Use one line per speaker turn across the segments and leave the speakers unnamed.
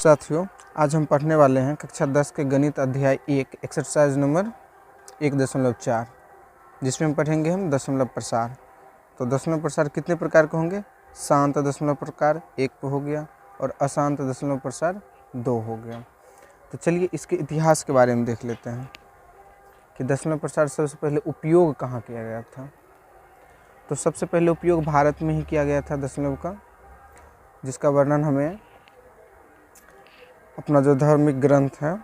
साथियों, आज हम पढ़ने वाले हैं कक्षा 10 के गणित अध्याय 1 एक्सरसाइज नंबर 1.4, जिसमें हम पढ़ेंगे हम दशमलव प्रसार। तो दशमलव प्रसार कितने प्रकार के होंगे? शांत दशमलव प्रसार 1 हो गया और अशांत दशमलव प्रसार 2 हो गया। तो चलिए इसके इतिहास के बारे में देख लेते हैं कि दशमलव प्रसार सबसे पहले उपयोग कहाँ किया गया था। तो सबसे पहले उपयोग भारत में ही किया गया था दशमलव का, जिसका वर्णन हमें अपना जो धार्मिक ग्रंथ है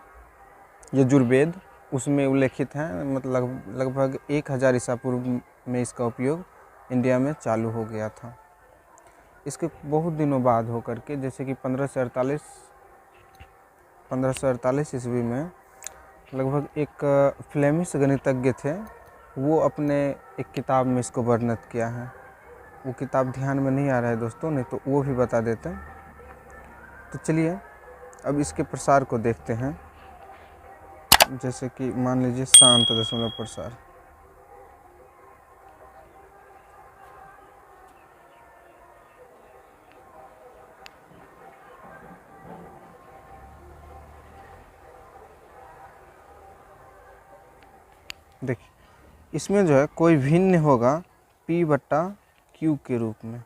यजुर्वेद उसमें उल्लेखित है। मतलब लगभग 1000 ईसा पूर्व में इसका उपयोग इंडिया में चालू हो गया था। इसके बहुत दिनों बाद होकर के, जैसे कि 1548 ईस्वी में लगभग एक फ्लेमिश गणितज्ञ थे, वो अपने एक किताब में इसको वर्णित किया है। वो किताब ध्यान में नहीं आ रहा है दोस्तों, नहीं तो वो भी बता देते हैं। तो चलिए अब इसके प्रसार को देखते हैं। जैसे कि मान लीजिए शांत दशमलव प्रसार। देखिए इसमें जो है कोई भिन्न होगा P/Q के रूप में,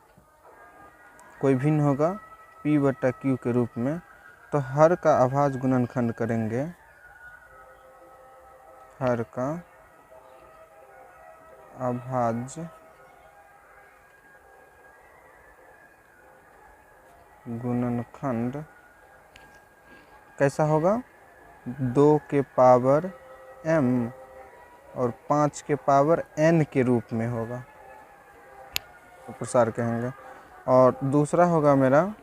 कोई भिन्न होगा P/Q के रूप में। तो हर का अभाज्य गुणनखंड करेंगे, हर का अभाज्य गुणनखंड कैसा होगा? 2 के पावर m और 5 के पावर n के रूप में होगा, तो प्रसार कहेंगे। और दूसरा होगा मेरा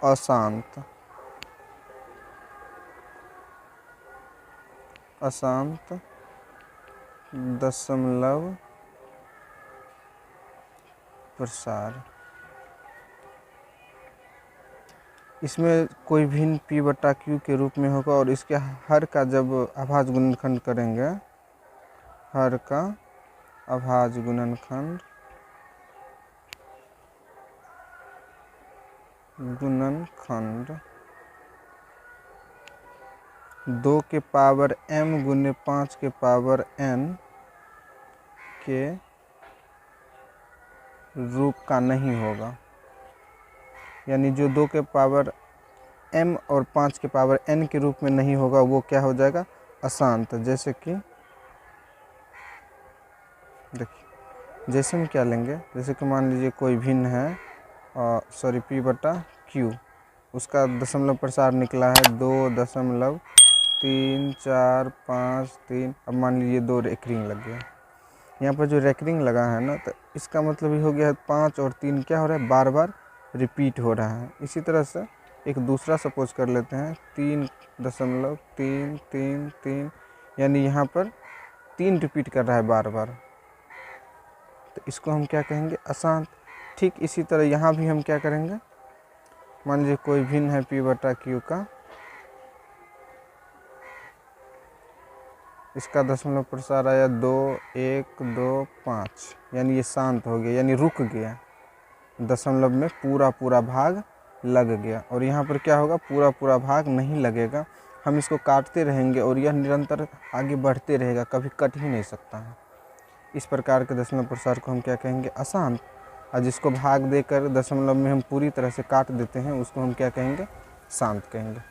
अशांत, अशांत दशमलव प्रसार। इसमें कोई भिन्न P/Q के रूप में होगा और इसके हर का जब अभाज्य गुणनखंड करेंगे, हर का अभाज्य गुणनखंड 2 के पावर m गुने 5 के पावर n के रूप का नहीं होगा। यानी जो 2 के पावर m और 5 के पावर n के रूप में नहीं होगा, वो क्या हो जाएगा? अशांत। जैसे कि देखिए, जैसे हम क्या लेंगे, जैसे कि मान लीजिए कोई भिन्न है P/Q, उसका दशमलव प्रसार निकला है 2.3453। अब मान लीजिए 2 रेकरिंग लग गया। यहाँ पर जो रेकरिंग लगा है ना, तो इसका मतलब ये हो गया है 5 और 3 क्या हो रहा है? बार बार रिपीट हो रहा है। इसी तरह से एक दूसरा सपोज कर लेते हैं 3.333, यानी यहाँ पर 3 रिपीट कर रहा है बार बार, तो इसको हम क्या कहेंगे? अशांत। ठीक इसी तरह यहाँ भी हम क्या करेंगे, मान लीजिए कोई भिन्न है P/Q का, इसका दशमलव प्रसार आया 2.125, यानी ये शांत हो गया, यानी रुक गया, दशमलव में पूरा भाग लग गया। और यहाँ पर क्या होगा? पूरा भाग नहीं लगेगा। हम इसको काटते रहेंगे और यह निरंतर आगे बढ़ते रहेगा, कभी कट ही नहीं सकता है। इस प्रकार के दशमलव प्रसार को हम क्या कहेंगे? अशांत। और जिसको भाग देकर दशमलव में हम पूरी तरह से काट देते हैं, उसको हम क्या कहेंगे? शांत कहेंगे।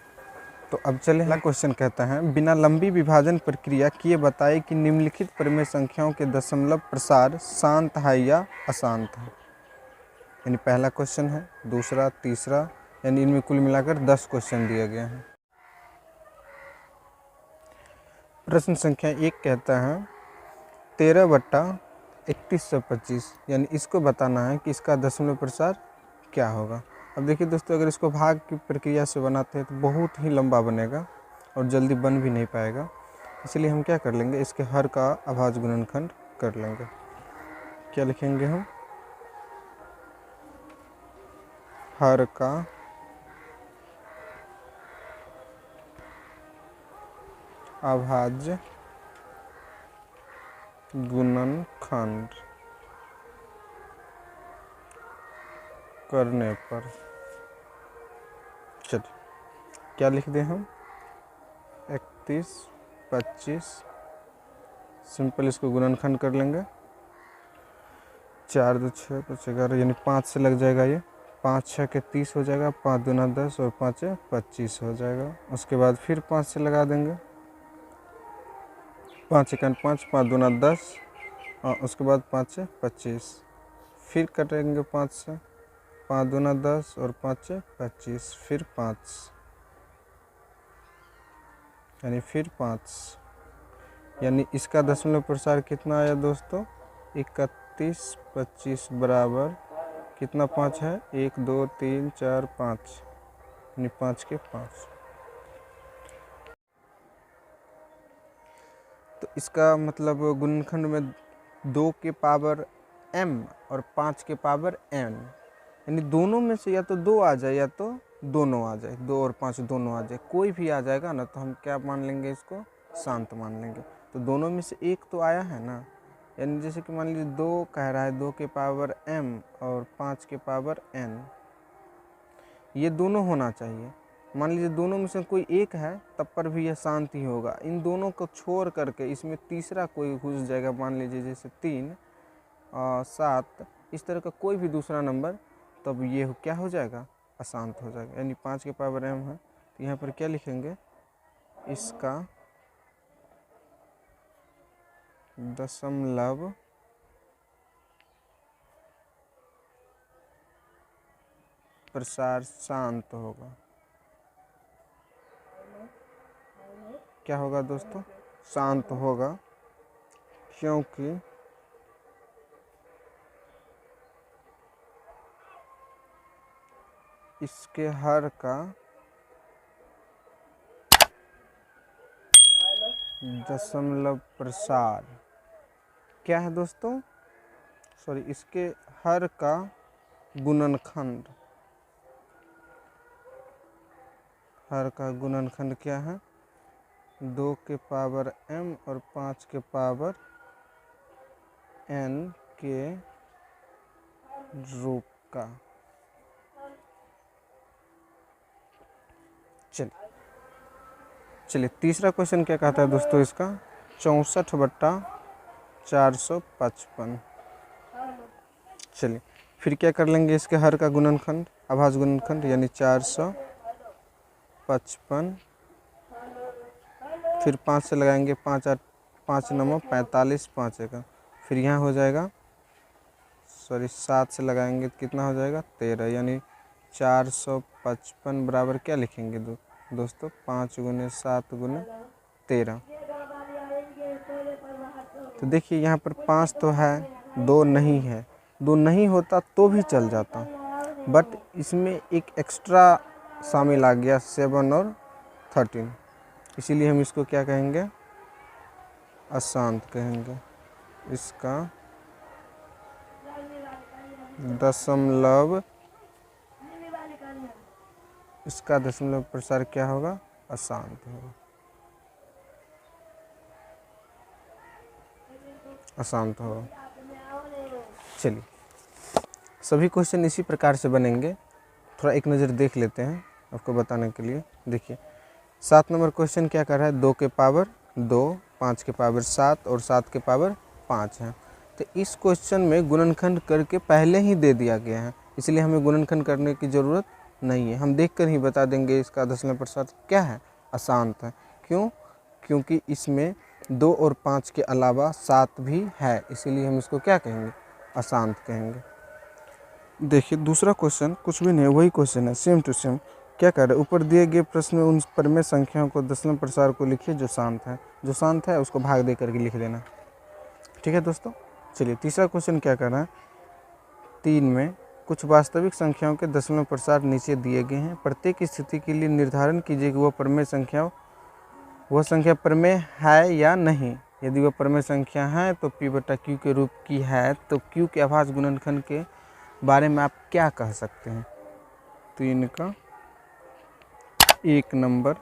तो अब चले, अगला क्वेश्चन कहता है बिना लंबी विभाजन प्रक्रिया किए बताए कि निम्नलिखित परिमेय संख्याओं के दशमलव प्रसार शांत है या अशांत है। यानी पहला क्वेश्चन है, दूसरा, तीसरा, यानी इनमें कुल मिलाकर 10 क्वेश्चन दिए गए हैं। प्रश्न संख्या 1 कहता है 13/3125, यानी इसको बताना है कि इसका दशमलव प्रसार क्या होगा। अब देखिए दोस्तों, अगर इसको भाग की प्रक्रिया से बनाते हैं तो बहुत ही लंबा बनेगा और जल्दी बन भी नहीं पाएगा। इसलिए हम क्या कर लेंगे, इसके हर का अभाज्य गुणनखंड कर लेंगे। क्या लिखेंगे हम? हर का अभाज्य गुणनखंड करने पर, चलिए क्या लिख दें हम 31 25, सिंपल इसको गुणनखंड कर लेंगे। 4 2 6 5 11 यानी 5 से लग जाएगा ये, 5 6 के 30 हो जाएगा, 5 दूना 10 और 5 25 हो जाएगा। उसके बाद फिर 5 से लगा देंगे, 5 1 5, 5 दूना 10 और उसके बाद 5 25, फिर कटेंगे 5 से, 5 दूना 10 और 5 25, फिर 5 यानी फिर 5, यानी इसका दशमलव प्रसार कितना आया दोस्तों 31 25 बराबर कितना 5 है 1 2 3 4 5 यानी 5 के 5। तो इसका मतलब गुणनखंड में 2 के पावर m और 5 के पावर n, यानी दोनों में से या तो 2 आ जाए या तो दोनों आ जाए, 2 और 5 दोनों आ जाए, कोई भी आ जाएगा ना तो हम क्या मान लेंगे, इसको शांत मान लेंगे। तो दोनों में से एक तो आया है ना, यानी जैसे कि मान लीजिए 2 कह रहा है 2 के पावर m और 5 के पावर n, ये दोनों होना चाहिए। मान लीजिए दोनों में से कोई एक है तब पर भी यह शांत ही होगा। इन दोनों को छोड़ करके इसमें तीसरा कोई घुस जाएगा, मान लीजिए जैसे 3 7, इस तरह का कोई भी दूसरा नंबर, तब ये क्या हो जाएगा, अशांत हो जाएगा। यानी 5 के पावर m है तो यहाँ पर क्या लिखेंगे, इसका दशमलव प्रसार शांत होगा। क्या होगा दोस्तों, शांत होगा, क्योंकि इसके हर का दशमलव प्रसार क्या है दोस्तों, सॉरी, इसके हर का गुणनखंड, हर का गुणनखंड क्या है 2 के पावर m और 5 के पावर n के रूप का। चलिए तीसरा क्वेश्चन क्या कहता है दोस्तों, इसका 64/455। चलिए फिर क्या कर लेंगे, इसके हर का गुणनखंड अभाज्य गुणनखंड, यानी 455, फिर 5 से लगाएंगे, 5 8 5 9 45, 5 1, फिर यहाँ हो जाएगा, सॉरी 7 से लगाएंगे कितना हो जाएगा 13, यानी 455 बराबर क्या लिखेंगे दोस्तों 5 गुने 7 गुने 13। तो देखिए यहाँ पर 5 तो है, 2 नहीं है, 2 नहीं होता तो भी चल जाता, बट इसमें एक एक्स्ट्रा शामिल आ गया 7 और 13, इसीलिए हम इसको क्या कहेंगे, अशांत कहेंगे। इसका दशमलव, इसका दशमलव प्रसार क्या होगा, अशांत होगा, अशांत होगा। चलिए सभी क्वेश्चन इसी प्रकार से बनेंगे, थोड़ा एक नज़र देख लेते हैं आपको बताने के लिए। देखिए 7 नंबर क्वेश्चन क्या कर रहा है, 2 के पावर 2, 5 के पावर 7 और 7 के पावर 5 है। तो इस क्वेश्चन में गुणनखंड करके पहले ही दे दिया गया है, इसलिए हमें गुणनखंड करने की ज़रूरत नहीं है, हम देखकर ही बता देंगे इसका दशमलव प्रसार क्या है, अशांत है। क्यों, क्योंकि इसमें 2 और 5 के अलावा 7 भी है, इसीलिए हम इसको क्या कहेंगे, अशांत कहेंगे। देखिए दूसरा क्वेश्चन कुछ भी नहीं, वही क्वेश्चन है, सेम टू सेम। क्या कर रहे हैं, ऊपर दिए गए प्रश्न में उन परमेय संख्याओं को दशमलव प्रसार को लिखिए जो शांत है, जो शांत है उसको भाग दे करके लिख देना, ठीक है दोस्तों। चलिए तीसरा क्वेश्चन क्या कर रहा है, 3 में कुछ वास्तविक संख्याओं के दशमलव प्रसार नीचे दिए गए हैं, प्रत्येक स्थिति के लिए निर्धारण कीजिए कि वह संख्या प्रमेय है या नहीं। यदि वह प्रमेय संख्या है तो p/q के रूप की है, तो q के अभाज्य गुणनखंड के बारे में आप क्या कह सकते हैं। तो इनका 1 नंबर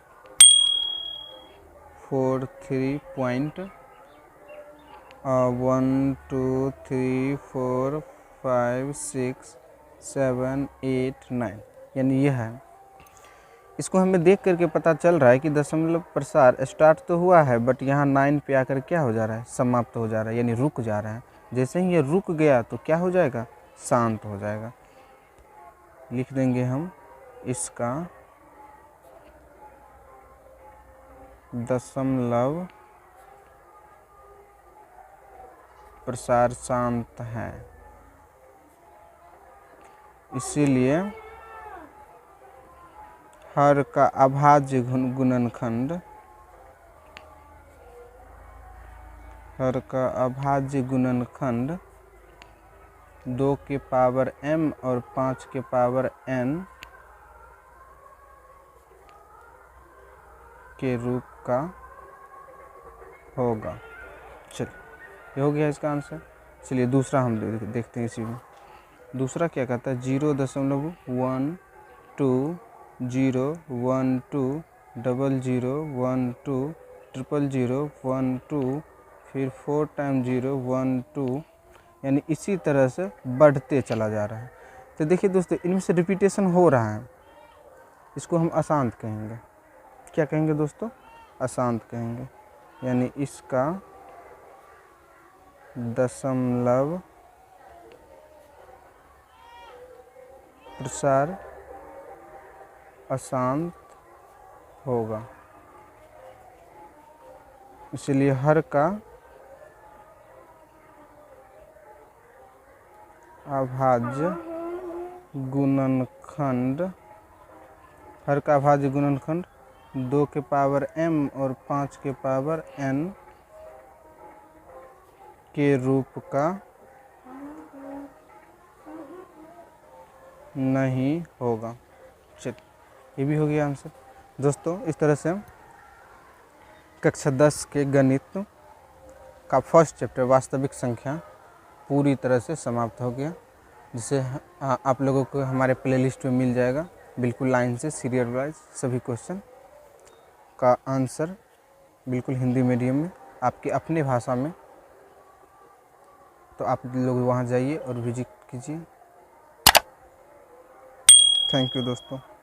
4 3 पॉइंट 1 2 3 4 5 6 7 8 9, यानी यह है। इसको हमें देख करके पता चल रहा है कि दशमलव प्रसार स्टार्ट तो हुआ है, बट यहाँ 9 पे आकर क्या हो जा रहा है, समाप्त हो जा रहा है, यानी रुक जा रहा है। जैसे ही ये रुक गया तो क्या हो जाएगा, शांत हो जाएगा। लिख देंगे हम इसका दशमलव प्रसार शांत है, इसीलिए हर का अभाज्य गुणनखंड, हर का अभाज्य गुणनखंड 2 के पावर m और 5 के पावर n के रूप का होगा। चलिए, ये हो गया इसका आंसर। चलिए दूसरा हम देखते हैं इसी में। दूसरा क्या कहता है, 0.12 फिर 4 टाइम 0 1 2, यानी इसी तरह से बढ़ते चला जा रहा है। तो देखिए दोस्तों, इनमें से रिपीटेशन हो रहा है, इसको हम अशांत कहेंगे। क्या कहेंगे दोस्तों, अशांत कहेंगे। यानी इसका दशमलव प्रसार अशांत होगा, इसलिए हर का अभाज्य गुणनखंड, हर का अभाज्य गुणनखंड 2 के पावर m और 5 के पावर n के रूप का नहीं होगा। चलिए, ये भी हो गया आंसर। दोस्तों, इस तरह से कक्षा 10 के गणित का फर्स्ट चैप्टर वास्तविक संख्या पूरी तरह से समाप्त हो गया, जिसे आप लोगों को हमारे प्लेलिस्ट में मिल जाएगा, बिल्कुल लाइन से सीरियल वाइज सभी क्वेश्चन का आंसर, बिल्कुल हिंदी मीडियम में, आपके अपने भाषा में। तो आप लोग वहाँ जाइए और विजिट कीजिए। थैंक यू दोस्तों।